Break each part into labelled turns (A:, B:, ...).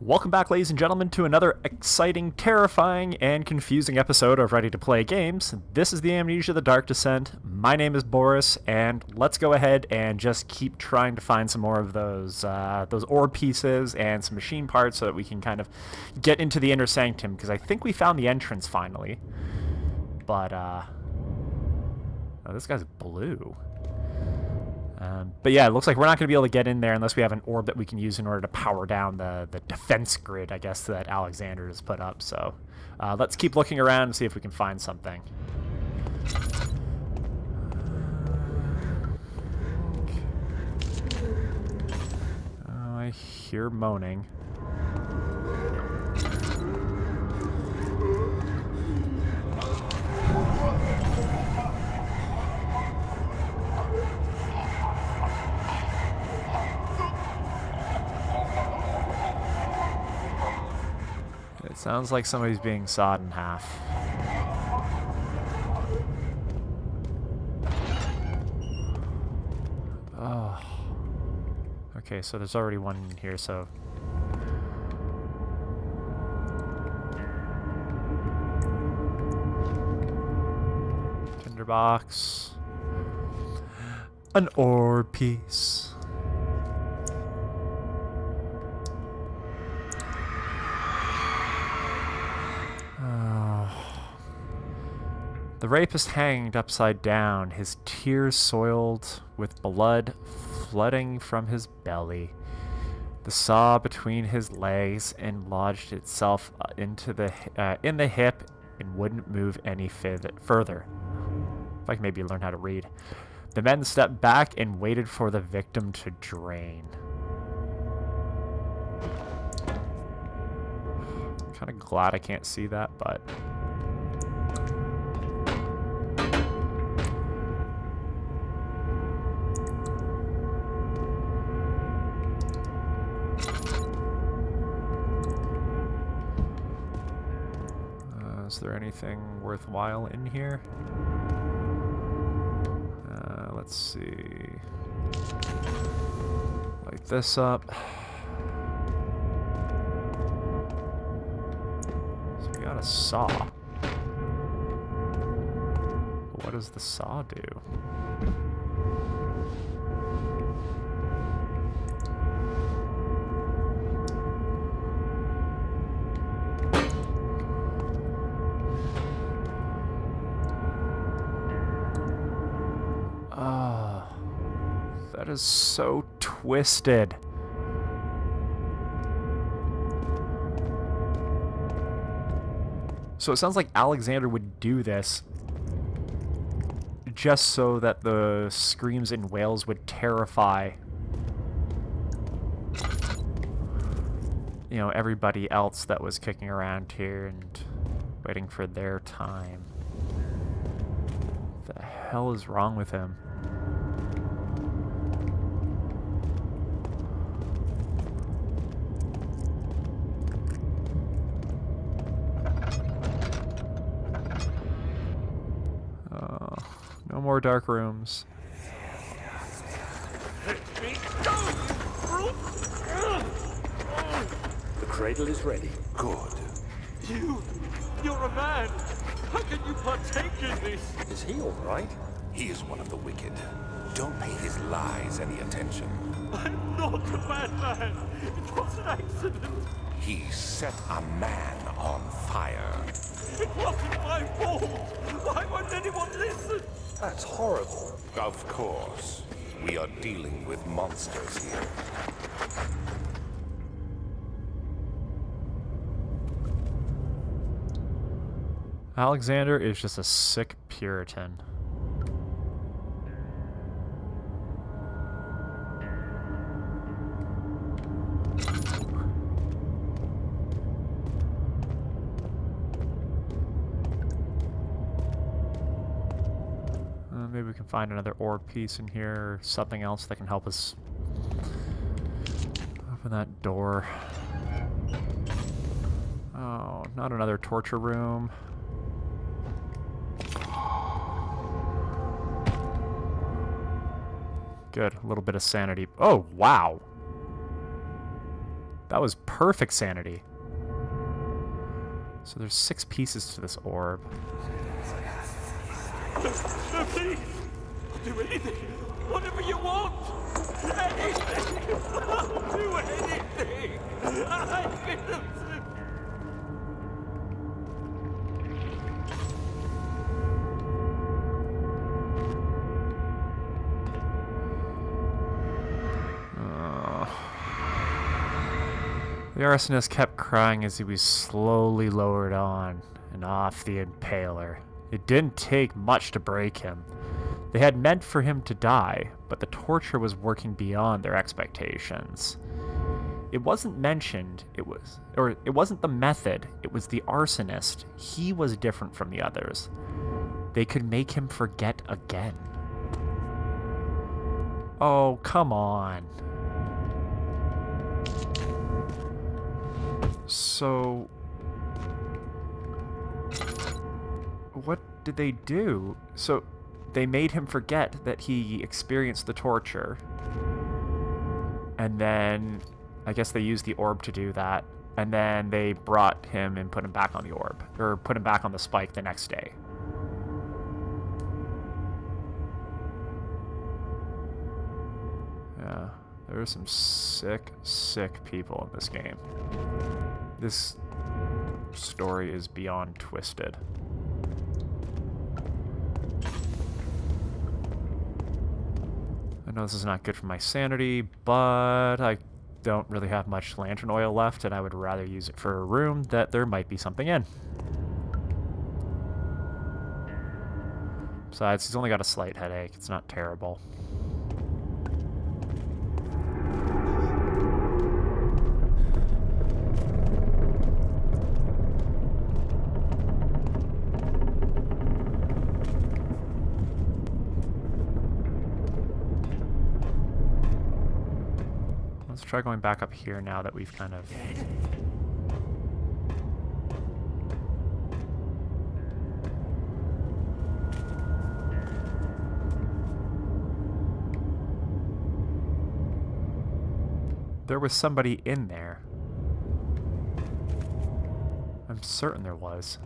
A: Welcome back, ladies and gentlemen, to another exciting, terrifying, and confusing episode of Ready to Play Games. This is the Amnesia The Dark Descent. My name is Boris, and let's go ahead and just keep trying to find some more of those ore pieces and some machine parts so that we can kind of get into the inner sanctum, because I think we found the entrance finally. But, oh, this guy's blue. But yeah, it looks like we're not going to be able to get in there unless we have an orb that we can use in order to power down the defense grid, I guess, that Alexander has put up. So let's keep looking around and see if we can find something. Oh, I hear moaning. It sounds like somebody's being sawed in half. Oh. Okay, so there's already one in here, so... Tinderbox. An ore piece. The rapist hanged upside down, his tears soiled with blood flooding from his belly. The saw between his legs and lodged itself into in the hip and wouldn't move any further. If I can maybe learn how to read. The men stepped back and waited for the victim to drain. I'm kind of glad I can't see that, but... Is there anything worthwhile in here? Let's see. Light this up. So we got a saw. But what does the saw do? That is so twisted. So it sounds like Alexander would do this just so that the screams and wails would terrify, you know, everybody else that was kicking around here and waiting for their time. What the hell is wrong with him? No more dark rooms.
B: The cradle is ready.
C: Good.
D: You're a man. How can you partake in this?
B: Is he all right?
C: He is one of the wicked. Don't pay his lies any attention.
D: I'm not a bad man. It was an accident.
C: He set a man on fire.
D: It wasn't my fault. Why won't anyone listen?
B: That's horrible.
C: Of course. We are dealing with monsters here.
A: Alexander is just a sick Puritan. Maybe we can find another ore piece in here, or something else that can help us open that door. Oh, not another torture room. Good, a little bit of sanity. Oh, wow! That was perfect sanity. So there's 6 pieces to this orb.
D: No, please! I'll do anything! Whatever you want! Anything! I'll do anything! I'm innocent!
A: The arsonist kept crying as he was slowly lowered on and off the impaler. It didn't take much to break him. They had meant for him to die, but the torture was working beyond their expectations. It wasn't mentioned, it wasn't the method, it was the arsonist. He was different from the others. They could make him forget again. Oh, come on. So, what did they do? So, they made him forget that he experienced the torture. And then, I guess they used the orb to do that. And then they brought him and put him back on the orb. Or put him back on the spike the next day. Yeah, there are some sick, sick people in this game. This story is beyond twisted. I know this is not good for my sanity, but I don't really have much lantern oil left, and I would rather use it for a room that there might be something in. Besides, he's only got a slight headache. It's not terrible. Let's try going back up here now that we've kind of... There was somebody in there. I'm certain there was.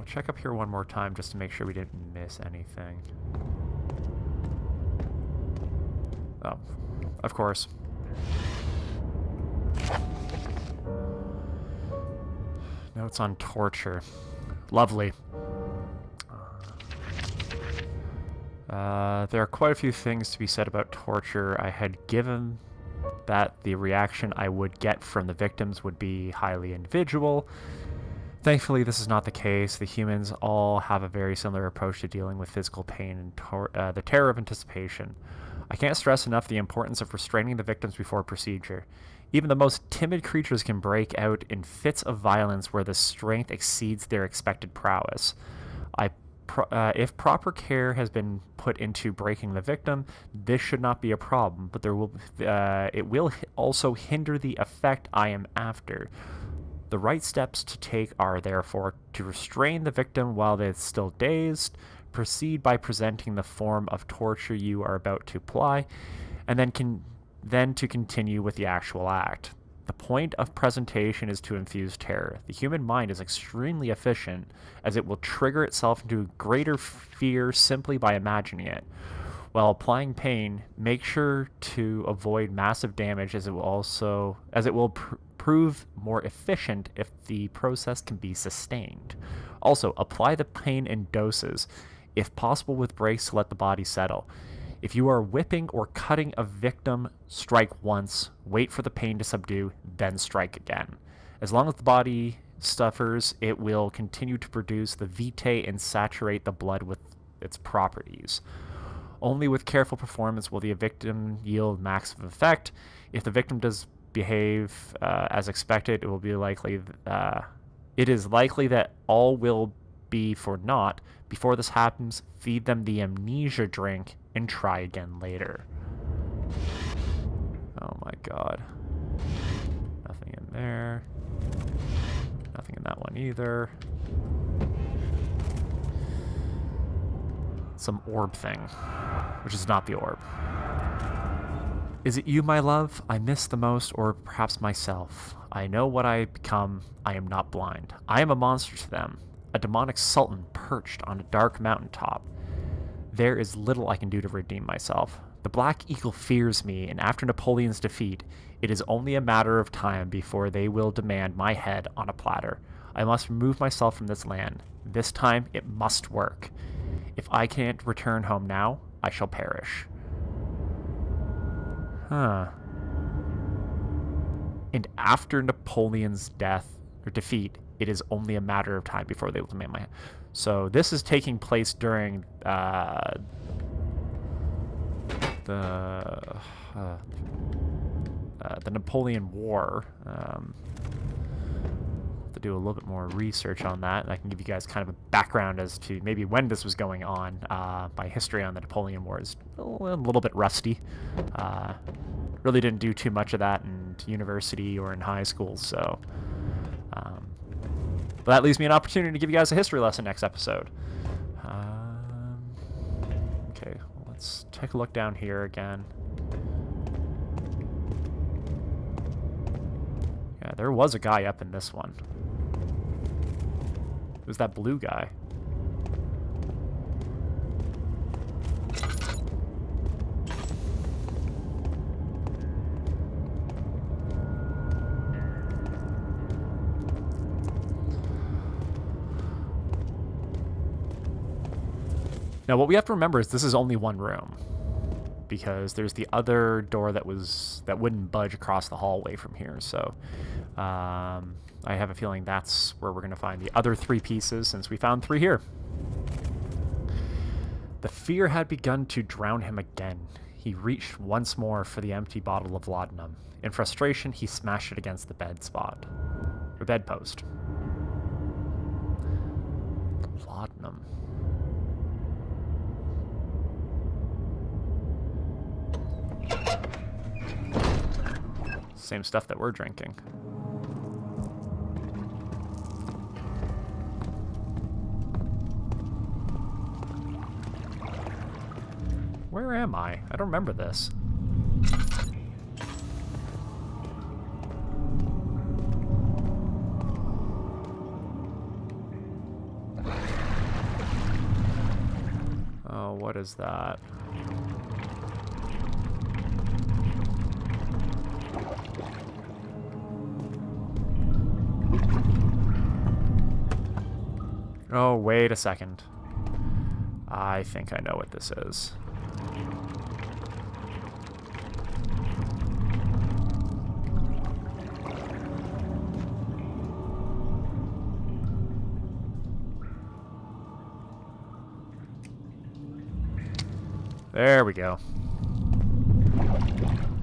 A: Check up here one more time just to make sure we didn't miss anything. Oh, of course. Notes on torture. Lovely. There are quite a few things to be said about torture. I had given that the reaction I would get from the victims would be highly individual. Thankfully, this is not the case. The humans all have a very similar approach to dealing with physical pain and the terror of anticipation. I can't stress enough the importance of restraining the victims before procedure. Even the most timid creatures can break out in fits of violence where the strength exceeds their expected prowess. If proper care has been put into breaking the victim, this should not be a problem, but it will also hinder the effect I am after. The right steps to take are, therefore, to restrain the victim while they are still dazed, proceed by presenting the form of torture you are about to apply, and then to continue with the actual act. The point of presentation is to infuse terror. The human mind is extremely efficient, as it will trigger itself into greater fear simply by imagining it. While applying pain, make sure to avoid massive damage, as it will prove more efficient if the process can be sustained. Also, apply the pain in doses, if possible with breaks to let the body settle. If you are whipping or cutting a victim, strike once, wait for the pain to subdue, then strike again. As long as the body suffers, it will continue to produce the vitae and saturate the blood with its properties. Only with careful performance will the victim yield maximum effect. If the victim does behave as expected, it is likely that all will be for naught. Before this happens, feed them the amnesia drink and try again later. Oh my god. Nothing in there. Nothing in that one either. some orb thing, which is not the orb. Is it you, my love, I miss the most, or perhaps myself? I know what I become. I am not blind. I am a monster to them, a demonic sultan perched on a dark mountaintop. There is little I can do to redeem myself. The Black Eagle fears me, and after Napoleon's defeat, it is only a matter of time before they will demand my head on a platter. I must remove myself from this land. This time, it must work. If I can't return home now, I shall perish. Huh. And after Napoleon's death or defeat, it is only a matter of time before they will demand my head. So this is taking place during the Napoleon War. To do a little bit more research on that, and I can give you guys kind of a background as to maybe when this was going on. My history on the Napoleon War is a little bit rusty. Really didn't do too much of that in university or in high school, so but that leaves me an opportunity to give you guys a history lesson next episode. Okay, well, let's take a look down here again. Yeah, there was a guy up in this one. It was that blue guy. Now, what we have to remember is this is only one room, because there's the other door that wouldn't budge across the hallway from here. So I have a feeling that's where we're going to find the other 3 pieces, since we found 3 here. The fear had begun to drown him again. He reached once more for the empty bottle of laudanum. In frustration, he smashed it against the bedpost. Laudanum. Same stuff that we're drinking. Where am I? I don't remember this. Oh, what is that? Oh, wait a second. I think I know what this is. There we go.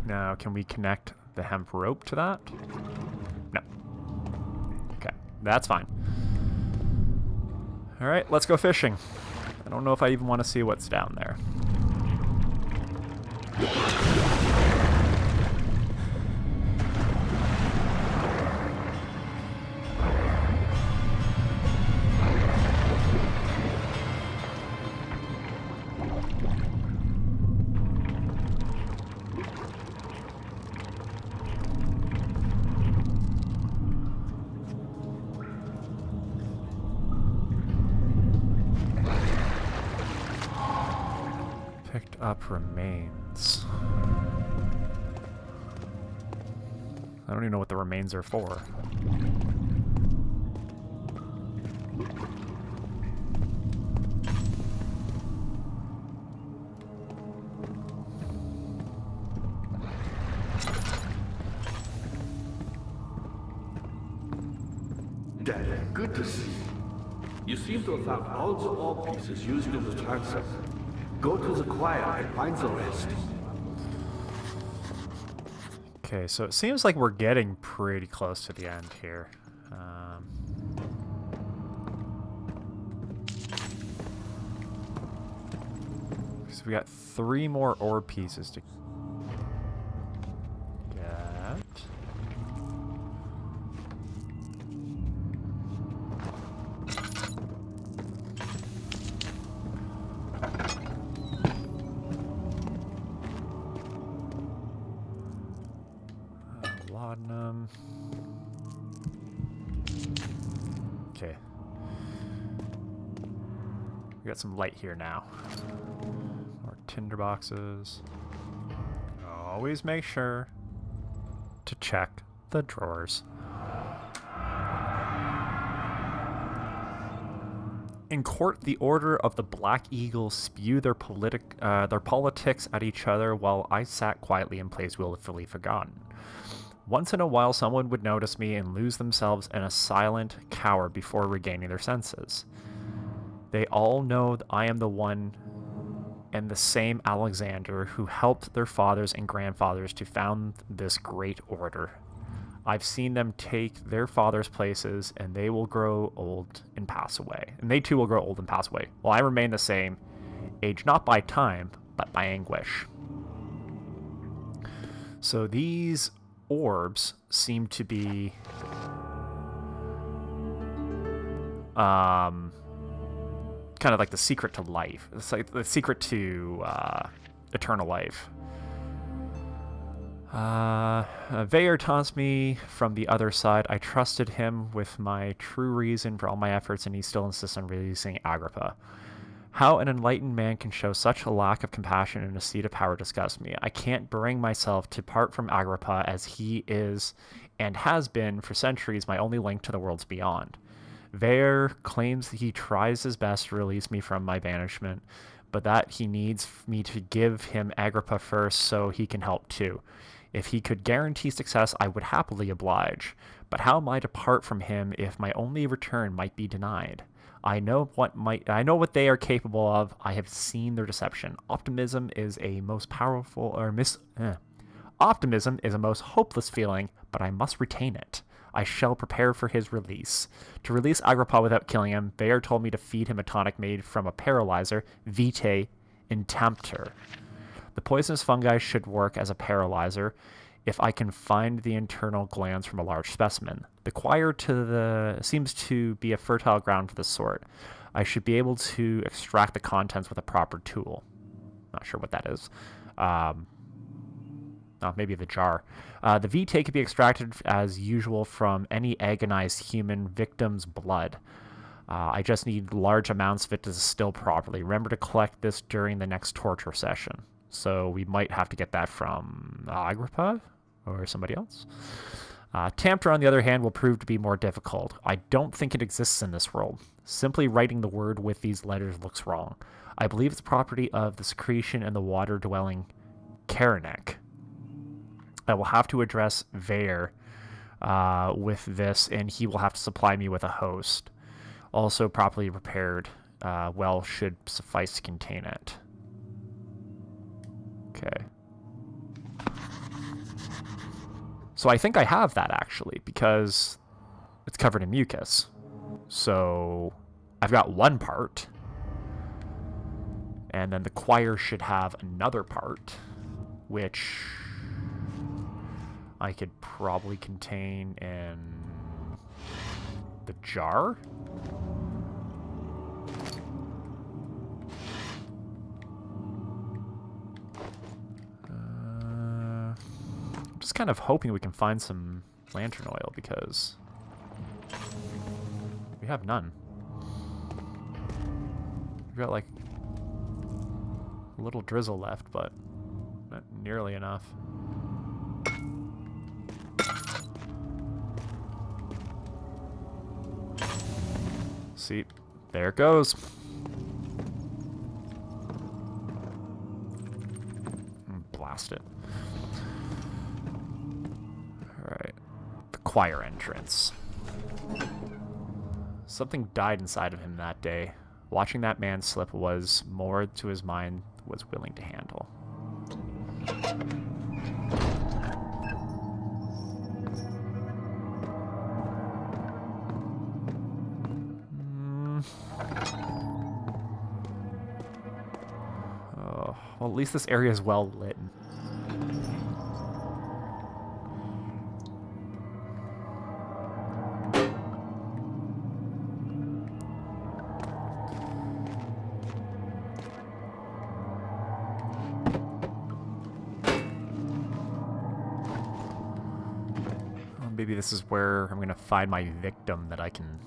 A: Now, can we connect the hemp rope to that? No. Okay, that's fine. All right, let's go fishing. I don't know if I even want to see what's down there. Up remains. I don't even know what the remains are for.
E: Dad, good to see you. You seem to have found all the ore pieces used in the transfer. Go to the choir and find the rest.
A: Okay, so it seems like we're getting pretty close to the end here. So we got 3 more ore pieces to get. Okay. We got some light here now. More tinder boxes. Always make sure to check the drawers. In court, the Order of the Black Eagle spew their politics at each other while I sat quietly in place willfully forgotten. Once in a while, someone would notice me and lose themselves in a silent cower before regaining their senses. They all know that I am the one and the same Alexander who helped their fathers and grandfathers to found this great order. I've seen them take their fathers' places, and they will grow old and pass away. And they too will grow old and pass away, while I remain the same, aged not by time, but by anguish. So these orbs seem to be kind of like the secret to life. It's like the secret to eternal life. Veyer taunts me from the other side. I trusted him with my true reason for all my efforts, and he still insists on releasing Agrippa. How an enlightened man can show such a lack of compassion in a seat of power disgusts me. I can't bring myself to part from Agrippa, as he is and has been for centuries my only link to the worlds beyond. Veyer claims that he tries his best to release me from my banishment, but that he needs me to give him Agrippa first so he can help too. If he could guarantee success, I would happily oblige. But how am I to part from him if my only return might be denied? I know what they are capable of. I have seen their deception. Optimism is a most hopeless feeling, but I must retain it. I shall prepare for his release. To release Agrippa without killing him, Veyer told me to feed him a tonic made from a paralyzer, Vitae Intemptor. The poisonous fungi should work as a paralyzer if I can find the internal glands from a large specimen. The choir seems to be a fertile ground for this sort. I should be able to extract the contents with a proper tool. Not sure what that is. Maybe the jar. The vitae can be extracted as usual from any agonized human victim's blood. I just need large amounts of it to distill properly. Remember to collect this during the next torture session. So we might have to get that from Agrippa or somebody else. Tempter, on the other hand, will prove to be more difficult. I don't think it exists in this world. Simply writing the word with these letters looks wrong. I believe it's property of the secretion in the water-dwelling Karanek. I will have to address Veyer with this, and he will have to supply me with a host. Also properly prepared well should suffice to contain it. Okay. So I think I have that, actually, because it's covered in mucus. So I've got one part. And then the choir should have another part, which I could probably contain in the jar. I'm just kind of hoping we can find some lantern oil because we have none. We've got like a little drizzle left, but not nearly enough. See, there it goes. Blast it. Alright. The choir entrance. Something died inside of him that day. Watching that man slip was more to his mind was willing to handle. Oh, well, at least this area is well lit. Maybe this is where I'm going to find my victim that I can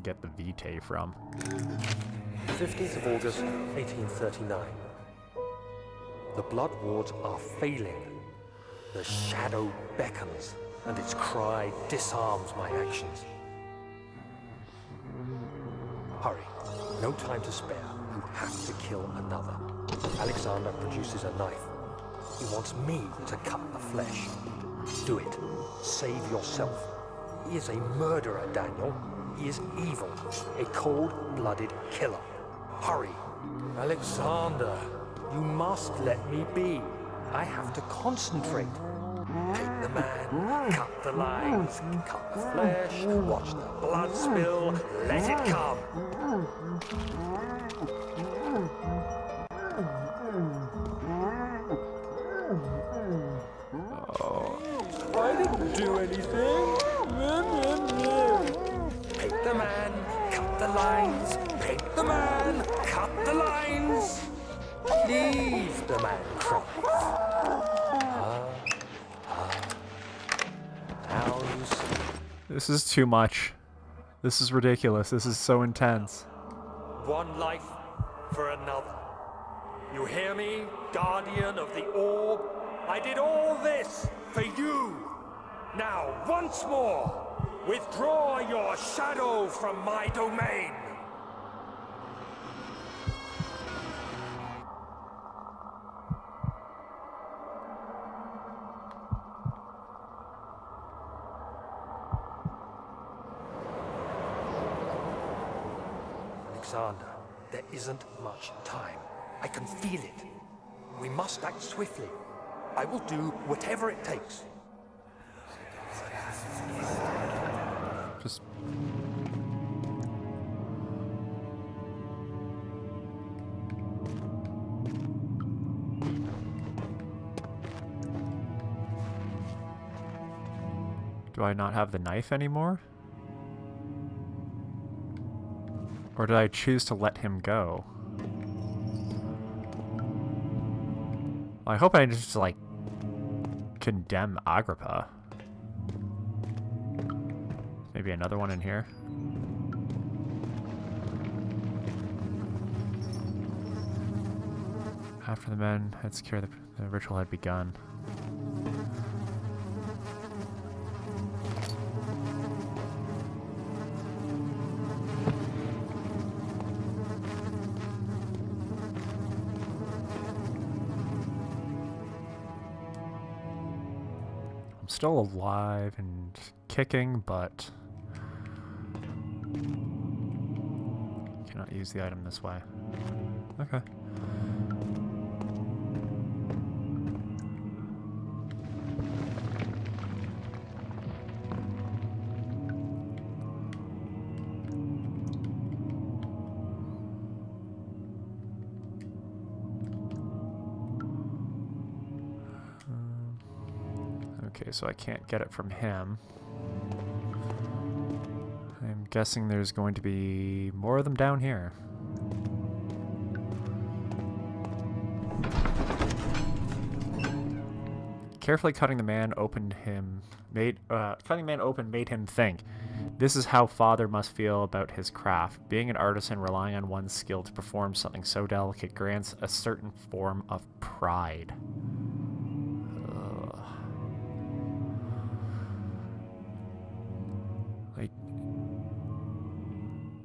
A: get the vitae from.
B: 15th of August, 1839. The blood wards are failing. The shadow beckons, and its cry disarms my actions. Hurry. No time to spare. You have to kill another. Alexander produces a knife. He wants me to cut the flesh. Do it. Save yourself. He is a murderer, Daniel. He is evil. A cold-blooded killer. Hurry. Alexander, you must let me be. I have to concentrate. Take the man, cut the lines, cut the flesh, watch the blood spill, let it come. I didn't do anything. Paint the man, cut the lines. Paint the man, cut the lines. Leave the man cry. Now you see.
A: This is too much. This is ridiculous. This is so intense.
B: One life for another. You hear me, guardian of the orb? I did all this for you. Now, once more, withdraw your shadow from my domain. Alexander, there isn't much time. I can feel it. We must act swiftly. I will do whatever it takes.
A: Just... Do I not have the knife anymore? Or did I choose to let him go? I hope I just, like, condemn Agrippa. Maybe another one in here. After the men had secured the ritual had begun. I'm still alive and kicking, but cannot use the item this way. Okay. Okay, so I can't get it from him. I'm guessing there's going to be more of them down here. Carefully cutting the man open made him think. This is how Father must feel about his craft. Being an artisan, relying on one's skill to perform something so delicate grants a certain form of pride.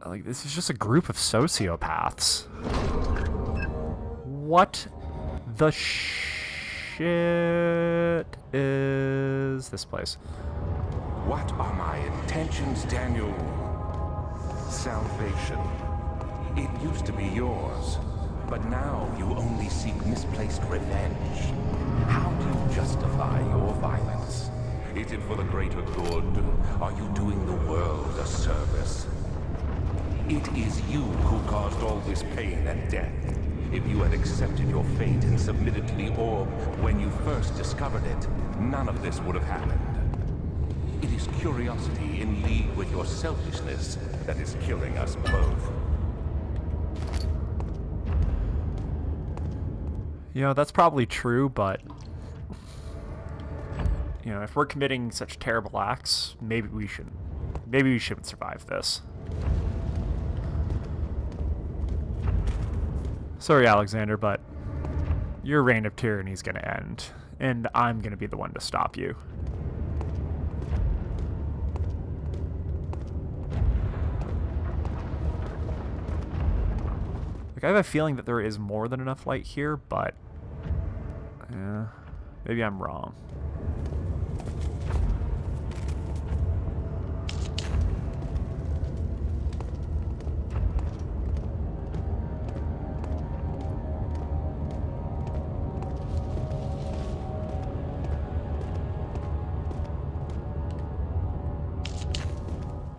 A: Like, this is just a group of sociopaths. What the shit is this place?
C: What are my intentions, Daniel? Salvation. It used to be yours, but now you only seek misplaced revenge. How do you justify your violence? Is it for the greater good? Are you doing the world a service? It is you who caused all this pain and death. If you had accepted your fate and submitted to the orb when you first discovered it, none of this would have happened. It is curiosity in league with your selfishness that is killing us both.
A: You know, that's probably true, but you know, if we're committing such terrible acts, maybe we shouldn't survive this. Sorry, Alexander, but your reign of tyranny is going to end, and I'm going to be the one to stop you. Like, I have a feeling that there is more than enough light here, but maybe I'm wrong.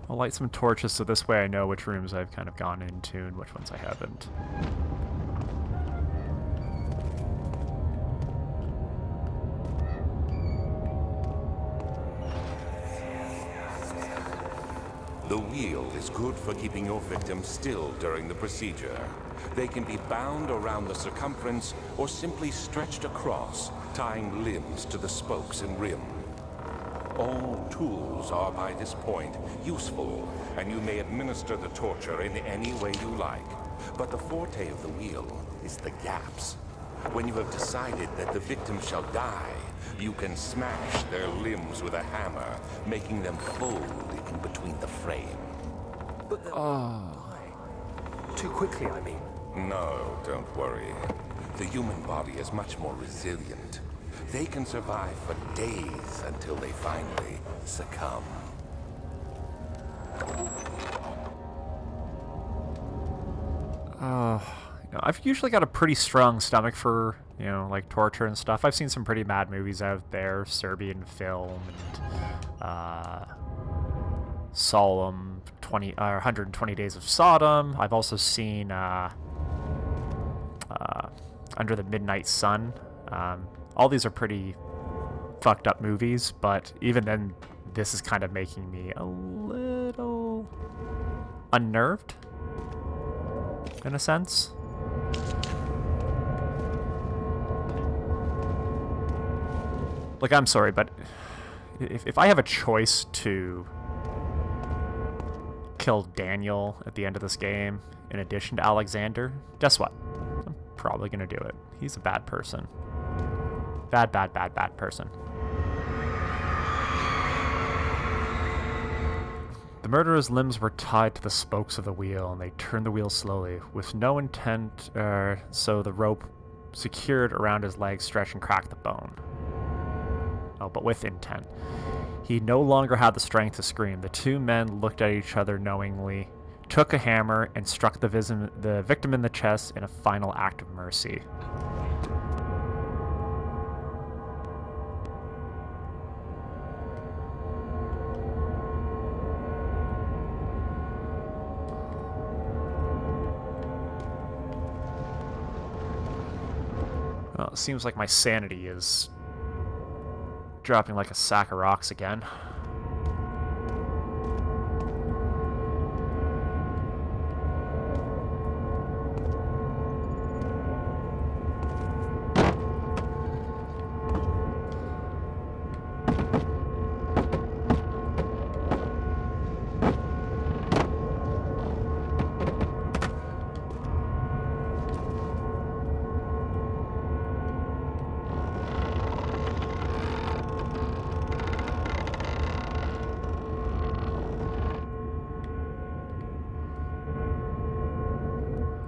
A: I'll light some torches so this way I know which rooms I've kind of gone into and which ones I haven't.
C: The wheel is good for keeping your victims still during the procedure. They can be bound around the circumference or simply stretched across, tying limbs to the spokes and rim. All tools are by this point useful, and you may administer the torture in any way you like. But the forte of the wheel is the gaps. When you have decided that the victim shall die, you can smash their limbs with a hammer, making them fold in between the frame.
B: But why? Too quickly, I mean.
C: No, don't worry. The human body is much more resilient. They can survive for days until they finally succumb.
A: I've usually got a pretty strong stomach for, like torture and stuff. I've seen some pretty mad movies out there, Serbian Film and Solemn 120 Days of Sodom. I've also seen Under the Midnight Sun. All these are pretty fucked up movies, but even then, this is kind of making me a little unnerved, in a sense. Like, I'm sorry, but if I have a choice to kill Daniel at the end of this game, in addition to Alexander, guess what? I'm probably gonna do it. He's a bad person. Bad person. The murderer's limbs were tied to the spokes of the wheel, and they turned the wheel slowly, with no intent, so the rope secured around his legs stretched and cracked the bone. Oh, but with intent. He no longer had the strength to scream. The two men looked at each other knowingly, took a hammer, and struck the victim in the chest in a final act of mercy. Well, it seems like my sanity is dropping like a sack of rocks again.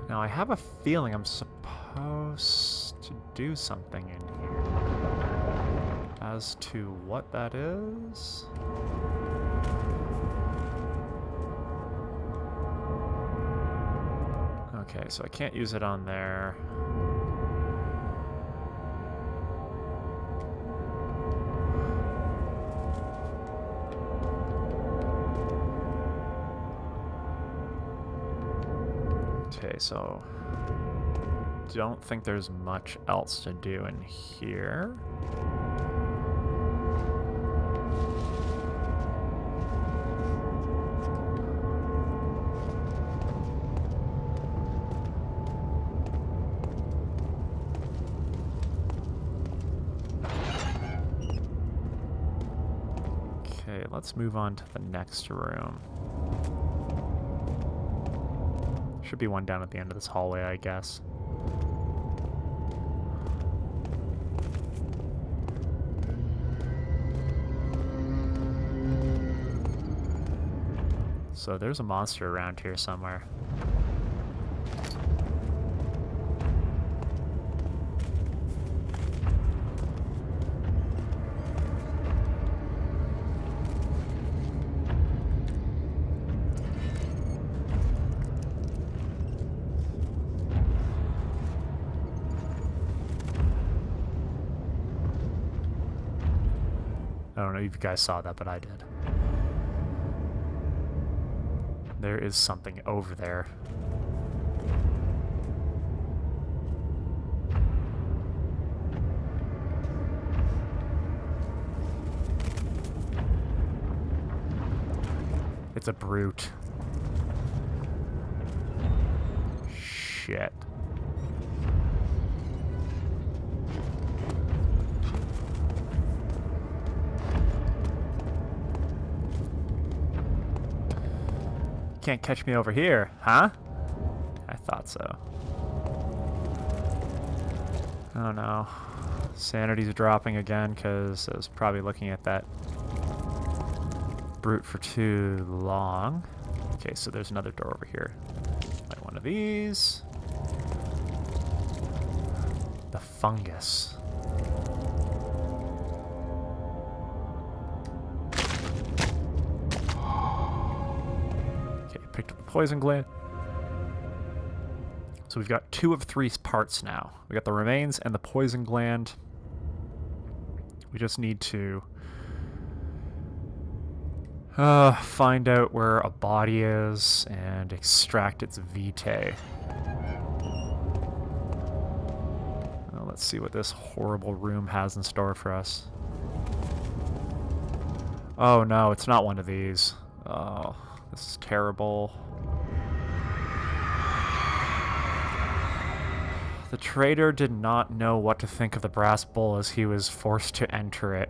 A: Now, I have a feeling I'm supposed to do something in here. As to what that is? Okay, so I can't use it on there. Okay, so don't think there's much else to do in here. Okay, let's move on to the next room. Should be one down at the end of this hallway, I guess. So there's a monster around here somewhere. I don't know if you guys saw that, but I did. There is something over there. It's a brute. Shit. Can't catch me over here, huh? I thought so. Oh no. Sanity's dropping again because I was probably looking at that brute for too long. Okay, so there's another door over here. Like one of these. The fungus. Picked up the poison gland. So we've got 2 of 3 parts now. We got the remains and the poison gland. We just need to find out where a body is and extract its vitae. Well, let's see what this horrible room has in store for us. Oh no, it's not one of these. Oh. This is terrible. The traitor did not know what to think of the brass bowl as he was forced to enter it.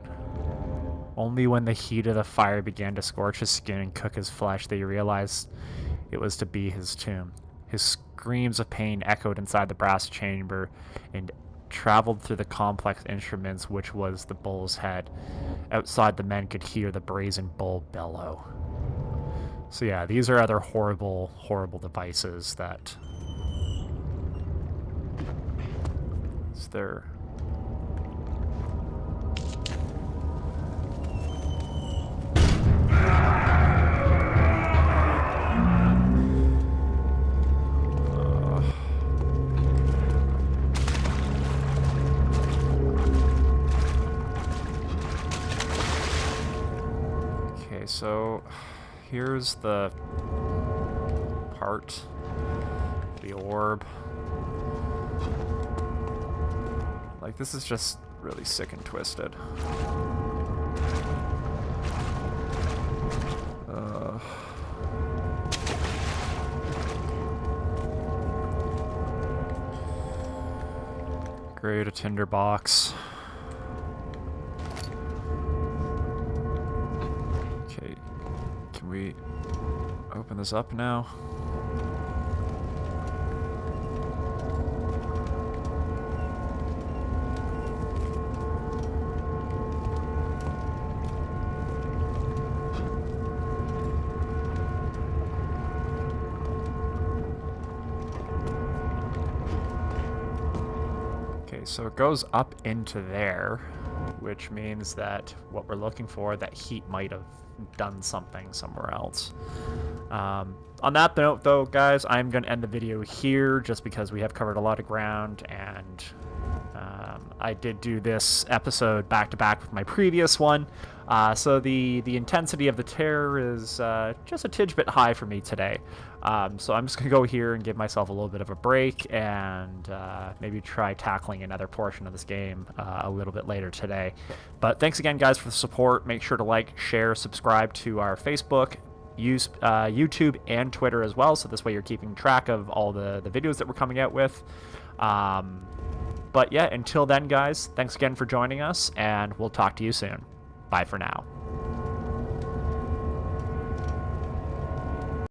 A: Only when the heat of the fire began to scorch his skin and cook his flesh, they realized it was to be his tomb. His screams of pain echoed inside the brass chamber and traveled through the complex instruments which was the bull's head. Outside, the men could hear the brazen bull bellow. So yeah, these are other horrible, horrible devices that... Is there... Okay, so... Here's the part, the orb. Like, this is just really sick and twisted. Great, a tinderbox. Okay. Can we open this up now? Okay, so it goes up into there, which means that what we're looking for, that heat might have done something somewhere else. On that note, though, guys, I'm going to end the video here just because we have covered a lot of ground, and I did do this episode back-to-back with my previous one, so the intensity of the terror is just a tidge bit high for me today. So I'm just going to go here and give myself a little bit of a break and maybe try tackling another portion of this game a little bit later today. But thanks again, guys, for the support. Make sure to like, share, subscribe to our Facebook, YouTube, and Twitter as well, so this way you're keeping track of all the videos that we're coming out with. But yeah, until then, guys, thanks again for joining us, and we'll talk to you soon. Bye for now.